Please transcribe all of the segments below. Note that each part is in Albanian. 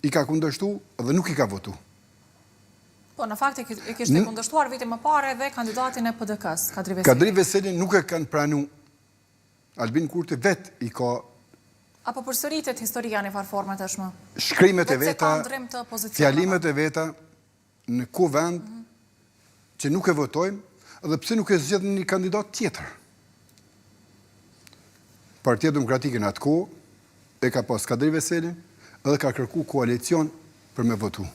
i ka kundërshtu dhe nuk i ka votu. Po, në fakt e kishte kundërshtuar vite më parë dhe kandidatin e PDK-s, Kadri Veseli. Kadri Veseli nuk e kanë pranu. Albin Kurti vet i ka... Apo përsëritet historia në farforme tashmë? Shkrimet e veta, fjalimet e veta, në ku vend që nuk e votojmë, dhe pse nuk e zgjedh një kandidat tjetër. Partia Demokratike në atë kohë e ka pas Kadri Veselin edhe ka kërku koalicion për me votu.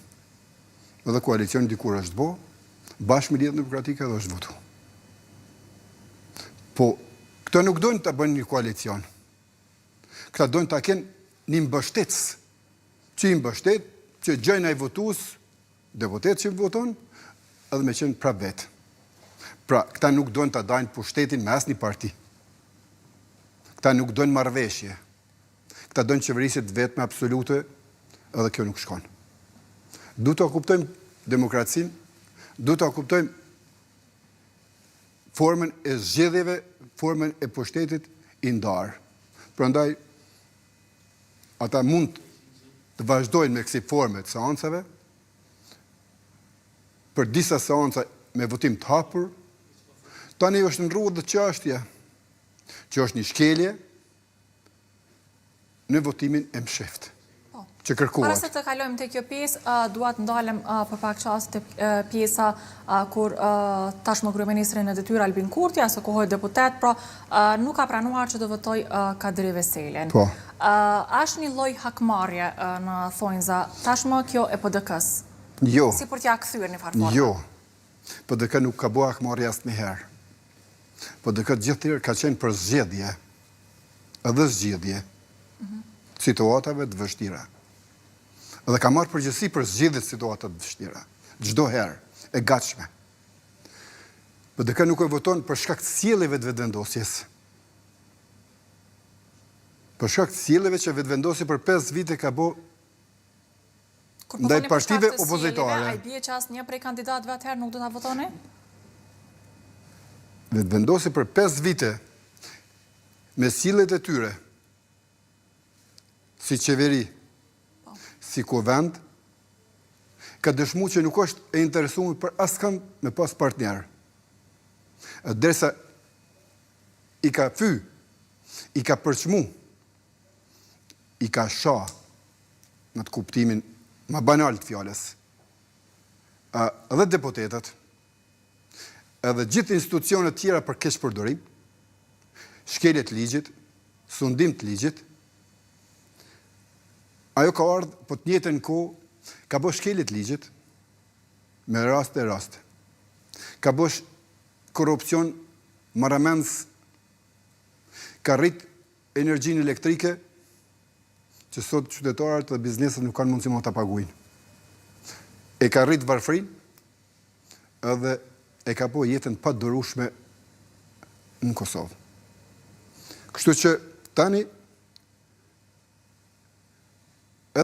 Edhe koalicion dikur është bo, bashkë me Lidhjen Demokratike edhe është votu. Po, këta nuk dojnë të bëjnë një koalicion. Këta dojnë të kenë një mbështetës, që i mbështet, që gjëjnë ai votues, deputet që voton, edhe me qenë prap vetë. Pra, këta nuk dojnë të dajnë pushtetin me asnjë parti. Këta nuk dojnë marrëveshje. Këta dojnë qeverisit vetme absolute, edhe kjo nuk shkon. Du të kuptojmë demokracinë, du të kuptojmë formën e zgjedhjeve, formën e pushtetit i ndarë. Prandaj, ata mund të vazhdojnë me kësi forme të seancave, për disa seanca me votim të hapur, tani është në rrugë dhe çështja, që është një shkelje në votimin e msheft. Që kërkuat. Para se të kalojmë të kjo pjesë, duat ndalem për pak çast të pjesa kur tashmë kryeministri në detyrë Albin Kurti, asë kohoj deputet, pra nuk ka pranuar që të votoj Kadri Veselin. Po. Është një lloj hakmarrje në thonjza tashmë kjo e PDK-s. Jo. Si për t'ja kthyer në farformë. Jo. PDK nuk ka bëu hakmarrje asnjëherë. PDK gjithëherë ka qenë për zgjedhje. Edhe zgjedhje. Situatave të vështira. Dhe ka marrë përgjegjësi për zgjedhjet situatat të vështira. Çdo herë, e gatshme. PDK nuk e voton për shkak të sjelljeve të vetëvendosjes. Për shkak të sjelljeve që vetëvendosi për 5 vite ka bë ndaj partive opozitare. Ai bie që asnjë prej kandidatëve atëherë nuk do ta votoni? Vetëvendosi për 5 vite me sjelljet e tyre, si qeveri, si kuvend, ka dëshmu që nuk është e interesuar për askënd me pas partner. Derisa i ka fy, i ka përçmu, i ka sha, në të kuptimin më banal të fjalës, edhe deputetët, edhe gjithë institucionet tjera për keqpërdorim, shkelje të ligjit, sundim të ligjit, ajo ka ardhë, po të njëjtën kohë, ka bësh shkelje të ligjit, me raste e raste. Ka bësh korrupsion, marramendës, ka rrit energjinë elektrike, që sot qytetarët dhe bizneset nuk kanë mundësi më ta paguajnë. E ka rrit varfërinë, edhe e ka bëu jetën pa durueshme në Kosovë. Kështu që tani